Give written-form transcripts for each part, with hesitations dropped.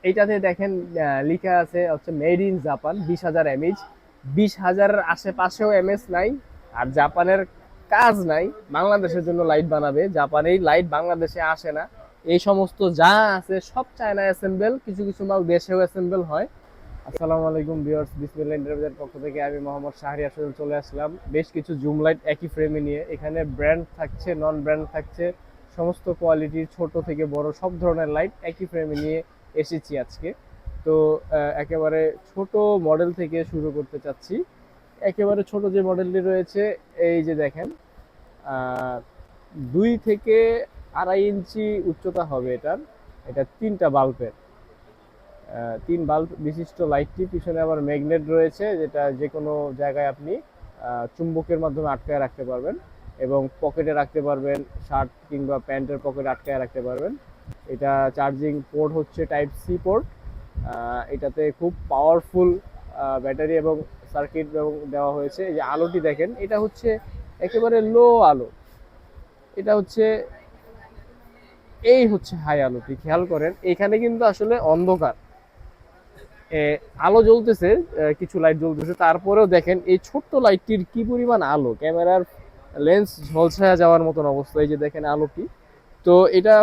এইটাতে দেখেন লেখা আছে হচ্ছে মেড ইন জাপান, 20,000 এমএইচ। 20,000-এর আশেপাশেও এমএস নাই। আর জাপানের কাজ নাই বাংলাদেশের জন্য লাইট বানাবে। জাপানের লাইট বাংলাদেশে আসে না। এই সমস্ত যা আছে সব চায়না অ্যাসেম্বল, কিছু কিছু মাল দেশেও অ্যাসেম্বল হয়। আসসালামু আলাইকুম ভিউয়ার্স, বিসমিল্লাহ এন্টারপ্রাইজের পক্ষ থেকে আমি মোহাম্মদ শাহরিয়ার আসলে চলে আসলাম বেশ কিছু জুম লাইট একই ফ্রেমে নিয়ে। এখানে ব্র্যান্ড থাকছে, নন ব্র্যান্ড থাকছে, সমস্ত কোয়ালিটির ছোট থেকে বড় সব ধরনের লাইট একই ফ্রেমে নিয়ে এসেছি আজকে। তো একেবারে ছোট মডেল থেকে শুরু করতে চাচ্ছি। একেবারে ছোট যে মডেলটি রয়েছে, এই যে দেখেন, 2 থেকে 2.5 ইঞ্চি উচ্চতা হবে এটার। এটা 3টা বাল্বের, 3 বাল্ব বিশিষ্ট লাইটটি। পিছনে আবার ম্যাগনেট রয়েছে, যেটা যে কোনো জায়গায় আপনি চুম্বকের মাধ্যমে আটকায় রাখতে পারবেন এবং পকেটে রাখতে পারবেন, শার্ট কিংবা প্যান্টের পকেটে আটকায় রাখতে পারবেন। এটা চার্জিং পোর্ট হচ্ছে টাইপ সি পোর্ট। এটাতে খুব পাওয়ারফুল ব্যাটারি এবং সার্কিট দেওয়া হয়েছে। এই যে আলোটি দেখেন, এটা হচ্ছে একেবারে লো আলো। এটা হচ্ছে, এই হচ্ছে হাই আলোটি। খেয়াল করেন এখানে কিন্তু আসলে অন্ধকার, আলো জ্বলতেছে, কিছু লাইট জ্বলতেছে, তারপরেও দেখেন এই ছোট্ট লাইটটির কি পরিমাণ আলো, ক্যামেরার লেন্স ঝলসায়া যাওয়ার মতন অবস্থা। এই যে দেখেন আলোটি। তো এটা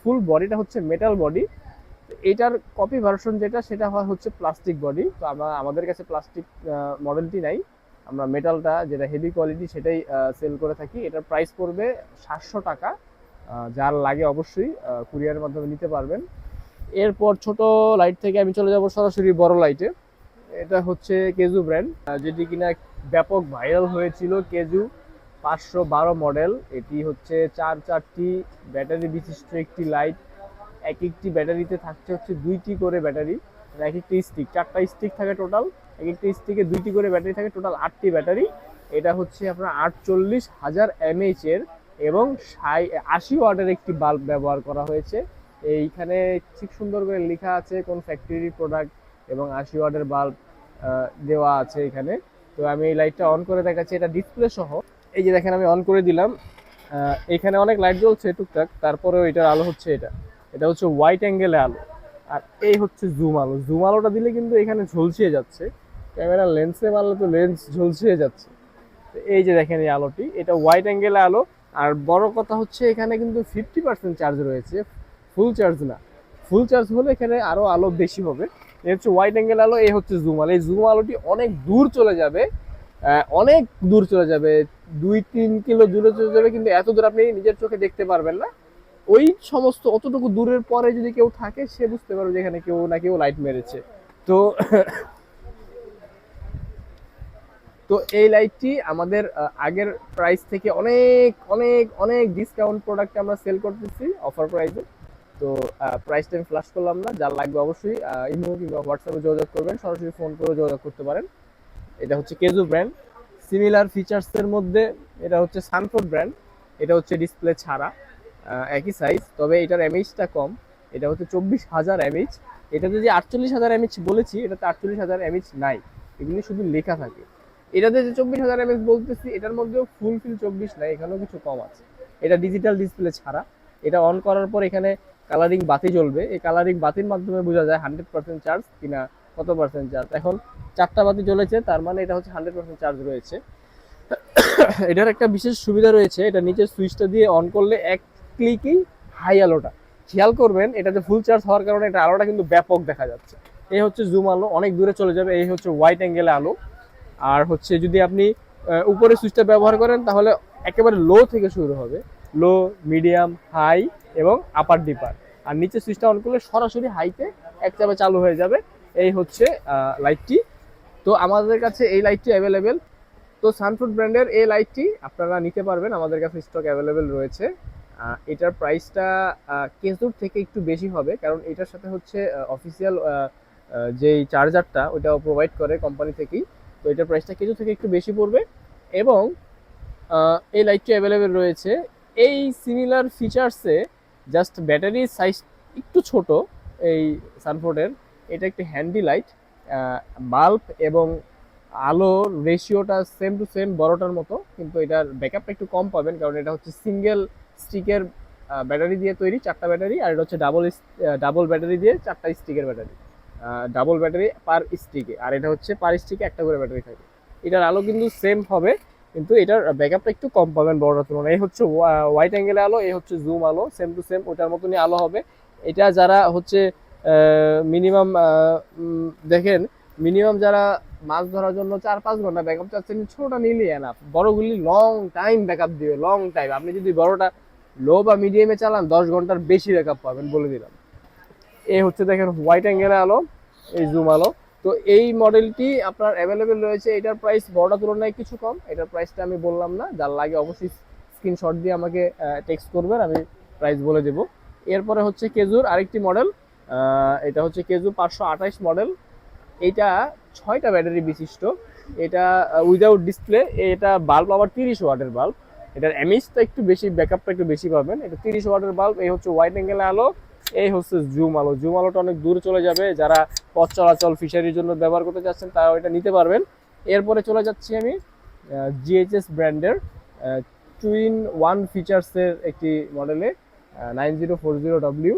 ফুল বডিটা হচ্ছে মেটাল বডি। এটার কপি ভার্সন যেটা, সেটা হচ্ছে প্লাস্টিক বডি। তো আমাদের কাছে প্লাস্টিক মডেলটি নাই, আমরা মেটালটা যেটা হেভি কোয়ালিটি সেটাই সেল করে থাকি। এটার প্রাইস পড়বে 700 টাকা। যার লাগে অবশ্যই কুরিয়ারের মাধ্যমে নিতে পারবেন। এরপর ছোট লাইট থেকে আমি চলে যাব সরাসরি বড় লাইটে। এটা হচ্ছে কেজু ব্র্যান্ড, যেটি কিনা ব্যাপক ভাইরাল হয়েছিল। কেজু 512 মডেল। এটি হচ্ছে 4টি ব্যাটারি বিশিষ্ট একটি লাইট। এক একটি ব্যাটারিতে থাকছে হচ্ছে 2টি করে ব্যাটারি। এক একটি স্টিক, 4টা স্টিক থাকে টোটাল। এক একটি স্টিকে 2টি করে ব্যাটারি থাকে, টোটাল 8টি ব্যাটারি। এটা হচ্ছে আপনার 48,000 এমএইচ এর এবং 80 ওয়াটের একটি বাল্ব ব্যবহার করা হয়েছে। এইখানে ঠিক সুন্দর করে লেখা আছে কোন ফ্যাক্টরির প্রোডাক্ট এবং 80 ওয়াটের বাল্ব দেওয়া আছে এখানে। তো আমি এই লাইটটা অন করে দেখাচ্ছি, এটা ডিসপ্লে সহ। এই যে দেখেন আমি অন করে দিলাম, এখানে অনেক লাইট জ্বলছে টুকটাক, তারপরেও এটার আলো হচ্ছে এটা। এটা হচ্ছে হোয়াইট অ্যাঙ্গেলে আলো। আর এই হচ্ছে জুম আলো। জুম আলোটা দিলে কিন্তু এখানে ঝলসিয়ে যাচ্ছে, ক্যামেরা লেন্সে মারলে তো লেন্স ঝলসিয়ে যাচ্ছে। তো এই যে দেখেন এই আলোটি, এটা হোয়াইট অ্যাঙ্গেলে আলো। আর বড় কথা হচ্ছে এখানে কিন্তু 50% চার্জ রয়েছে, ফুল চার্জ না। ফুল চার্জ হলে এখানে আরো আলো বেশি হবে। এই হচ্ছে হোয়াইট অ্যাঙ্গেল আলো, এই হচ্ছে জুম আলো। এই জুম আলোটি অনেক দূর চলে যাবে, অনেক দূর চলে যাবে, 2-3 কিলো দূরে চলে যাবে, কিন্তু এত দূর আপনি নিজের চোখে দেখতে পারবেন না। ওই সমস্ত অতটুকু দূরের পরে যদি কেউ থাকে, সে বুঝতে পারবে যে এখানে কেউ না কেউ লাইট মেরেছে। তো তো এই লাইটটি আমাদের আগের প্রাইস থেকে অনেক অনেক অনেক ডিসকাউন্ট প্রোডাক্ট আমরা সেল করতেছি অফার প্রাইসে। তো প্রাইসটা আমি ফ্ল্যাশ করলাম না, যার লাগবে অবশ্যই ইমো কিংবা হোয়াটসঅ্যাপে যোগাযোগ করবেন, সরাসরি ফোন করে যোগাযোগ করতে পারেন। এটা হচ্ছে কেজু ব্র্যান্ড। সিমিলার ফিচার্সের মধ্যে এটা হচ্ছে সানফোর্ড ব্র্যান্ড। এটা হচ্ছে ডিসপ্লে ছাড়া, একই সাইজ, তবে এটার এমএইচটা কম। এটা হচ্ছে 24,000 এমএইচ। এটাতে যে 48,000 এমএইচ বলেছি, এটাতে 48,000 এমএইচ নাই, এগুলি শুধু লেখা থাকে। এটাতে যে 24,000 এমএইচ বলতেছি, এটার মধ্যেও ফুলফিল 24 নাই, এখানেও কিছু কম আছে। এটা ডিজিটাল ডিসপ্লে ছাড়া। এটা অন করার পর এখানে কালারিং বাতি জ্বলবে। এই কালারিং বাতির মাধ্যমে বোঝা যায় 100% চার্জ কিনা, কত পার্সেন্ট চার্জ। এখন 4টা বাতি জ্বলেছে, তার মানে এটা হচ্ছে 100% চার্জ রয়েছে। এটার একটা বিশেষ সুবিধা রয়েছে, এটা নিচের সুইচটা দিয়ে অন করলে এক ক্লিকেই হাই আলোটা। খেয়াল করবেন এটাতে ফুল চার্জ হওয়ার কারণে এটা আলোটা কিন্তু ব্যাপক দেখা যাচ্ছে। এই হচ্ছে জুম আলো, অনেক দূরে চলে যাবে। এই হচ্ছে হোয়াইট অ্যাঙ্গেলে আলো। আর হচ্ছে যদি আপনি উপরে সুইচটা ব্যবহার করেন, তাহলে একেবারে লো থেকে শুরু হবে, লো, মিডিয়াম, হাই এবং আপার ডিপার। আর নিচে সুইচটা অন করলে সরাসরি হাইতে এক চাপে চালু হয়ে যাবে। এই হচ্ছে লাইটটি। তো আমাদের কাছে এই লাইটটি অ্যাভেলেবেল। তো সানফুড ব্র্যান্ডের এই লাইটটি আপনারা নিতে পারবেন, আমাদের কাছে স্টক অ্যাভেলেবেল রয়েছে। এটার প্রাইসটা কেজুর থেকে একটু বেশি হবে, কারণ এটার সাথে হচ্ছে অফিসিয়াল যেই চার্জারটা ওইটাও প্রোভাইড করে কোম্পানি থেকেই। তো এটার প্রাইসটা কেজু থেকে একটু বেশি পড়বে। এবং এই লাইটটি অ্যাভেলেবেল রয়েছে। এই সিমিলার ফিচার্সে জাস্ট ব্যাটারি সাইজ একটু ছোট এই সানফোর্ডের। এটা একটি হ্যান্ডি লাইট। বাল্ব এবং আলোর রেশিওটা সেম টু সেম বড়টার মতো, কিন্তু এটার ব্যাকআপটা একটু কম পাবেন, কারণ এটা হচ্ছে সিঙ্গেল স্টিকের ব্যাটারি দিয়ে তৈরি, 4টা ব্যাটারি, আর এটা হচ্ছে ডাবল ব্যাটারি দিয়ে 4টা স্টিকের ব্যাটারি, ডাবল ব্যাটারি পার স্টিকে, আর এটা হচ্ছে পার স্টিকে একটা করে ব্যাটারি থাকে। এটার আলো কিন্তু সেম হবে, কিন্তু এটার ব্যাকআপটা একটু কম পাবেন বড়টার তুলনায়। এই হচ্ছে ওয়াইড অ্যাঙ্গেলে আলো, এই হচ্ছে জুম আলো, সেম টু সেম ওটার মতনই আলো হবে। এটা যারা হচ্ছে মিনিমাম দেখেন, মিনিমাম যারা মাছ ধরার জন্য 4-5 ঘন্টা ব্যাকআপ চাচ্ছেন, ছোটটা নিলেই এনাফ। বড়গুলি লং টাইম ব্যাকআপ দিবে, লং টাইম। আপনি যদি বড়টা লো বা মিডিয়ামে চালান 10 ঘন্টার বেশি ব্যাকআপ পাবেন বলে দিলাম। এই হচ্ছে দেখেন হোয়াইট অ্যাঙ্গেলে আলো, এই জুম আলো। তো এই মডেলটি আপনার অ্যাভেলেবেল রয়েছে। এটার প্রাইস বড়টা তুলনায় কিছু কম, এটার প্রাইসটা আমি বললাম না, যার লাগে অবশ্যই স্ক্রিনশট দিয়ে আমাকে টেক্সট করবেন, আমি প্রাইস বলে দেবো। এরপরে হচ্ছে কেজুর আরেকটি মডেল, এটা হচ্ছে কেজু 528 মডেল। এটা 6টা ব্যাটারি বিশিষ্ট, এটা উইদাউট ডিসপ্লে। এটা বাল্ব আবার 30 ওয়াটের বাল্ব। এটার এমএইচটা একটু বেশি, ব্যাকআপটা একটু বেশি পাবেন। এটা 30 ওয়াটের বাল্ব। এই হচ্ছে ওয়াইড অ্যাঙ্গেল আলো, এই হচ্ছে জুম আলো। জুম আলোটা অনেক দূরে চলে যাবে, যারা পথ চলাচল ফিশারির জন্য ব্যবহার করতে চাচ্ছেন তারা এটা নিতে পারবেন। এরপরে চলে যাচ্ছি আমি জিএইচএস ব্র্যান্ডের টুইন ওয়ান ফিচার্সের একটি মডেলে, 9040W।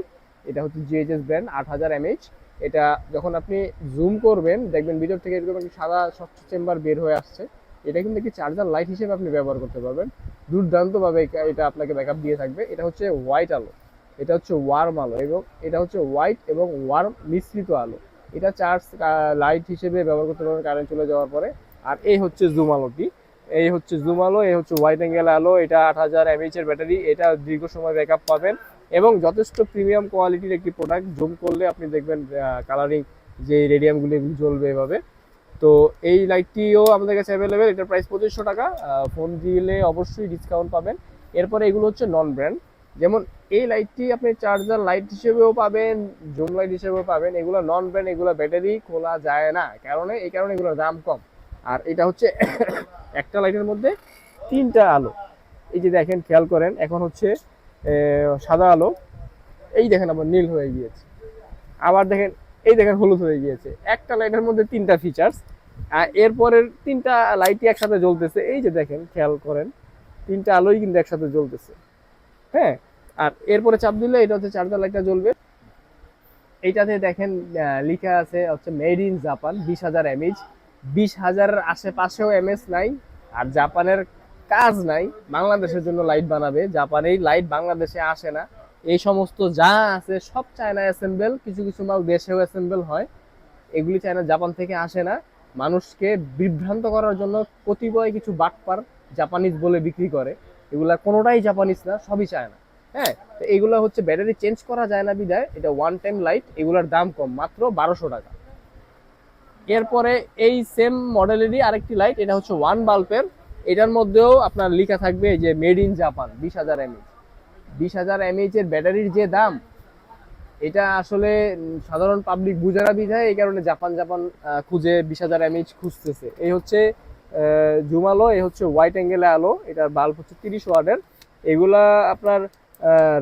এটা হচ্ছে জিএইচএস ব্র্যান্ড, 8000 mAh। এটা যখন আপনি জুম করবেন দেখবেন ভিতর থেকে এরকম একটা সাদা স্বচ্ছ চেম্বার বের হয়ে আসছে। এটা কিন্তু একটি চার্জার লাইট হিসেবে আপনি ব্যবহার করতে পারবেন, দুর্দান্তভাবে এটা আপনাকে ব্যাকআপ দিয়ে থাকবে। এটা হচ্ছে হোয়াইট আলো, এটা হচ্ছে ওয়ার্ম আলো, এবং এটা হচ্ছে হোয়াইট এবং ওয়ার্ম মিশ্রিত আলো। এটা চার্জ লাইট হিসেবে ব্যবহার করতে পারবেন কারেন্ট চলে যাওয়ার পরে। আর এই হচ্ছে জুম আলোটি, এই হচ্ছে জুম আলো, এই হচ্ছে ওয়াইড অ্যাঙ্গেল আলো। এটা 8000 mAh এর ব্যাটারি, এটা দীর্ঘ সময় ব্যাকআপ পাবেন এবং যথেষ্ট প্রিমিয়াম কোয়ালিটির একটি প্রোডাক্ট। জুম করলে আপনি দেখবেন কালারিং যে রেডিয়ামগুলো এগুলো জ্বলবে এভাবে। তো এই লাইটটিও আমাদের কাছে অ্যাভেলেবেল, এটার প্রাইস 2500 টাকা। ফোন দিলে অবশ্যই ডিসকাউন্ট পাবেন। এরপরে এগুলো হচ্ছে নন ব্র্যান্ড, যেমন এই লাইটটি আপনি চার্জার লাইট হিসেবেও পাবেন, জুম লাইট হিসেবেও পাবেন। এগুলো নন ব্র্যান্ড, এগুলো ব্যাটারি খোলা যায় না, এই কারণে এগুলোর দাম কম। আর এটা হচ্ছে একটা লাইটের মধ্যে 3টা আলো। এই যে দেখেন, খেয়াল করেন, এখন হচ্ছে সাদা আলো, এই দেখেন আবার নীল হয়ে গিয়েছে, আবার দেখেন এই দেখেন হলুদ হয়ে গিয়েছে। একটা লাইটের মধ্যে 3টা ফিচার্স, আর এরপরের 3টা লাইটই একসাথে জ্বলতেছে। এই যে দেখেন, খেয়াল করেন, 3টা আলোই কিন্তু একসাথে জ্বলতেছে। হ্যাঁ, আর এরপরে চাপ দিলে এটা হচ্ছে চার্জার লাইটটা জ্বলবে। এইটাতে দেখেন লেখা আছে হচ্ছে মেড ইন জাপান, 20,000 mAh। 20,000-এর আশেপাশেও এমএস নাই, আর জাপানের কাজ নাই বাংলাদেশের জন্য লাইট বানাবে। জাপানের লাইট বাংলাদেশে আসে না, এই সমস্ত যা আছে সব চায়না অ্যাসেম্বল, কিছু কিছু মাল দেশেও অ্যাসেম্বল হয়, এগুলি চায়না জাপান থেকে আসে না। মানুষকে বিভ্রান্ত করার জন্য কতিপয় কিছু বাটপার জাপানিজ বলে বিক্রি করে, এগুলা কোনোটাই জাপানিজ না, সবই চায়না। হ্যাঁ, তো এগুলো হচ্ছে ব্যাটারি চেঞ্জ করা যায় না বিদায় এটা ওয়ান টাইম লাইট, এগুলোর দাম কম, মাত্র 1200 টাকা। এরপরে এই সেম মডেলেরই আরেকটি লাইট, এটা হচ্ছে ওয়ান বাল্বের। এটার মধ্যেও আপনার লেখা থাকবে যে made in Japan, 20,000 mAh। 20,000 mAh এর ব্যাটারির যে দাম, এটা আসলে সাধারণ পাবলিক বুঝে না বিধায় এই কারণে জাপান জাপান খুঁজে 20,000 mAh খুঁজতেছে। এই হচ্ছে জুম আলো, এই হচ্ছে হোয়াইট অ্যাঙ্গেলে আলো। এটার বাল্ব হচ্ছে 30 ওয়াটের। এগুলা আপনার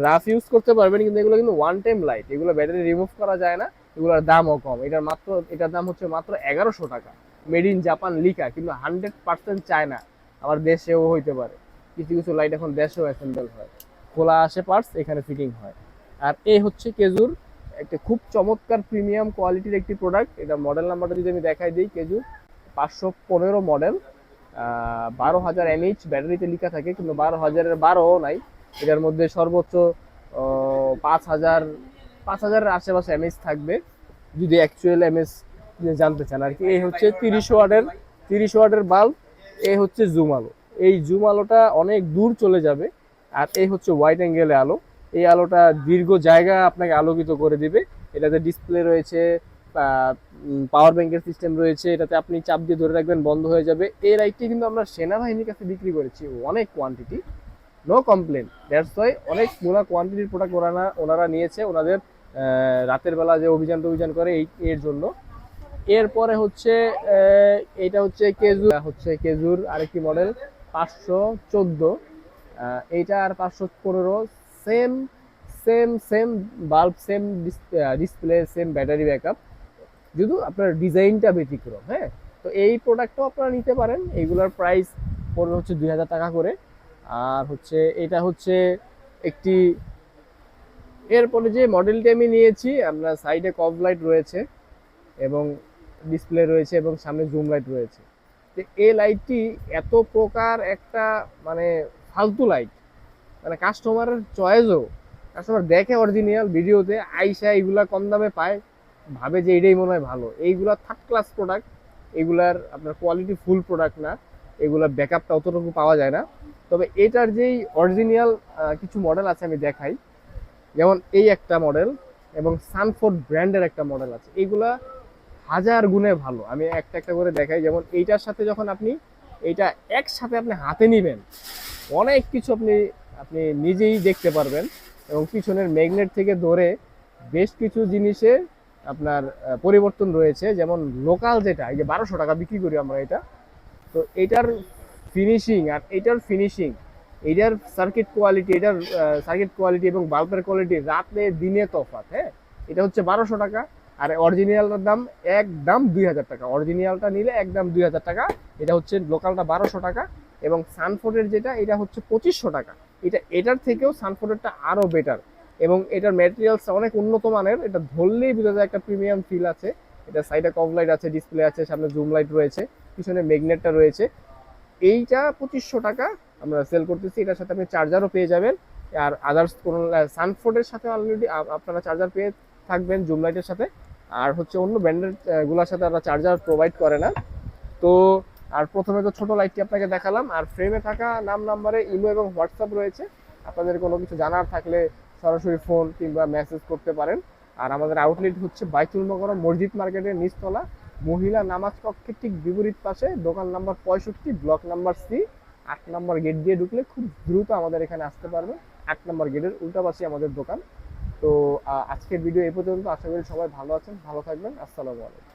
রাফ ইউজ করতে পারবেন, কিন্তু এগুলো কিন্তু ওয়ান টাইম লাইট, এগুলো ব্যাটারি রিমুভ করা যায় না। এগুলোর দামও কম, এটার দাম হচ্ছে মাত্র 1100 টাকা। মেড ইন জাপান লিখা, কিন্তু 100% চায়না। আবার দেশেও হইতে পারে, কিছু কিছু লাইট এখন দেশেও অ্যাসেম্বল হয়, খোলা আসে পার্টস, এখানে ফিটিং হয়। আর এই হচ্ছে কেজুর একটা খুব চমৎকার প্রিমিয়াম কোয়ালিটির একটি প্রোডাক্ট। এটা মডেল নাম্বারটা যদি আমি দেখাই দিই, কেজুর 515 মডেল, 12,000 mAh ব্যাটারিতে লেখা থাকে, কিন্তু 12,000-এর 12ও নাই। এটার মধ্যে সর্বোচ্চ 5,000-এর আশেপাশে এমএস থাকবে, যদি অ্যাকচুয়াল এমএস জানতে চান আর কি। এই হচ্ছে 30 ওয়াটের বাল্ব, এই হচ্ছে জুম আলো। এই জুম আলোটা অনেক দূর চলে যাবে। আর এই হচ্ছে ওয়াইড অ্যাঙ্গেলে আলো, এই আলোটা দীর্ঘ জায়গা আপনাকে আলোকিত করে দিবে। এটাতে ডিসপ্লে রয়েছে, পাওয়ার ব্যাংকের সিস্টেম রয়েছে, এটাতে আপনি চাপ দিয়ে ধরে রাখবেন, বন্ধ হয়ে যাবে। এই লাইটটি কিন্তু আমরা সেনাবাহিনীর কাছে বিক্রি করেছি, অনেক quantity, no complain. That's why অনেক মোলা কোয়ান্টিটির প্রোডাক্ট ওনারা নিয়েছে ওনাদের রাতের বেলা যে অভিযান করে এর জন্য। এরপরে হচ্ছে এটা হচ্ছে কেজুর আরেকটি মডেল 514, এইটা আর 515, same same same bulb, same display, same battery backup, যদিও আপনার ডিজাইনটা ব্যতিক্রম। হ্যাঁ, তো এই প্রোডাক্টটাও আপনারা নিতে পারেন। এইগুলোর প্রাইস পড়বে হচ্ছে 2,000 টাকা করে। আর হচ্ছে এটা হচ্ছে একটি এরপরে যে মডেলটি আমি নিয়েছি, আমরা সাইডে কভ লাইট রয়েছে এবং ডিসপ্লে রয়েছে এবং সামনে জুম লাইট রয়েছে। তো এই লাইটটি এত প্রকার একটা মানে ফালতু লাইট, মানে কাস্টমারের চয়েসও, কাস্টমার দেখে অরিজিনাল ভিডিওতে আইসা এইগুলা কম দামে পায়, ভাবে যে এটাই মনে হয় ভালো। এইগুলা থার্ড ক্লাস প্রোডাক্ট, এগুলার আপনার কোয়ালিটি ফুল প্রোডাক্ট না, এগুলার ব্যাকআপটা অতটুকু পাওয়া যায় না। তবে এটার যেই অরিজিনাল কিছু মডেল আছে আমি দেখাই, যেমন এই একটা মডেল এবং সানফোর্ড ব্র্যান্ডের একটা মডেল আছে, এইগুলা হাজার গুণে ভালো। আমি একটা একটা করে দেখাই। যেমন এইটার সাথে যখন আপনি এইটা একসাথে আপনি হাতে নিবেন, অনেক কিছু আপনি আপনি নিজেই দেখতে পারবেন। এবং পিছনের ম্যাগনেট থেকে ধরে বেশ কিছু জিনিসে আপনার পরিবর্তন রয়েছে। যেমন লোকাল যেটা এই যে 1200 টাকা বিক্রি করি আমরা এটা, তো এটার ফিনিশিং আর এটার ফিনিশিং, এটার সার্কিট কোয়ালিটি, এটার সার্কিট কোয়ালিটি এবং বাল্বের কোয়ালিটি রাতে দিনে তফাৎ। হ্যাঁ, এটা হচ্ছে 1200 টাকা, আর অরিজিনালটার দাম একদম 2000 টাকা। অরিজিনালটা নিলে একদম 2000 টাকা, এটা হচ্ছে লোকালটা 1200 টাকা। এবং সানফোর্ডের যেটা এটা হচ্ছে 2500 টাকা। এটা এটার থেকেও সানফোর্ডেরটা আরও বেটার, এবং এটার ম্যাটেরিয়ালস অনেক উন্নত মানের। এটা ধরলেই বোঝা যায় একটা প্রিমিয়াম ফিল আছে। এটা সাইডে কভ লাইট আছে, ডিসপ্লে আছে, সামনে জুম লাইট রয়েছে, পিছনে ম্যাগনেটটা রয়েছে। এইটা 2500 টাকা আমরা সেল করতেছি। এটার সাথে আপনি চার্জারও পেয়ে যাবেন। আর আদার্স কোনো সানফোর্ডের সাথে অলরেডি আপনারা চার্জার পেয়ে থাকবেন জুম লাইটের সাথে। আর হচ্ছে অন্য ব্র্যান্ডের গুলোর সাথে আমরা চার্জার প্রোভাইড করে না। তো আর প্রথমে তো ছোট লাইটটি আপনাকে দেখালাম, আর ফ্রেমে থাকা নাম নাম্বারে ইমো এবং হোয়াটসঅ্যাপ রয়েছে। আপনাদের কোনো কিছু জানার থাকলে সরাসরি ফোন কিংবা মেসেজ করতে পারেন। আর আমাদের আউটলেট হচ্ছে বাইতুল মোকাররম মসজিদ মার্কেটের নিচতলা, মহিলা নামাজ কক্ষের ঠিক বিপরীত পাশে, দোকান নাম্বার 65, ব্লক নাম্বার সি, 8 নম্বর গেট দিয়ে ঢুকলে খুব দ্রুত আমাদের এখানে আসতে পারবেন। 8 নম্বর গেটের উল্টা পাশে আমাদের দোকান। তো আজকের ভিডিও এই পর্যন্ত। আশা করি সবাই ভালো আছেন, ভালো থাকবেন। আসসালামু আলাইকুম।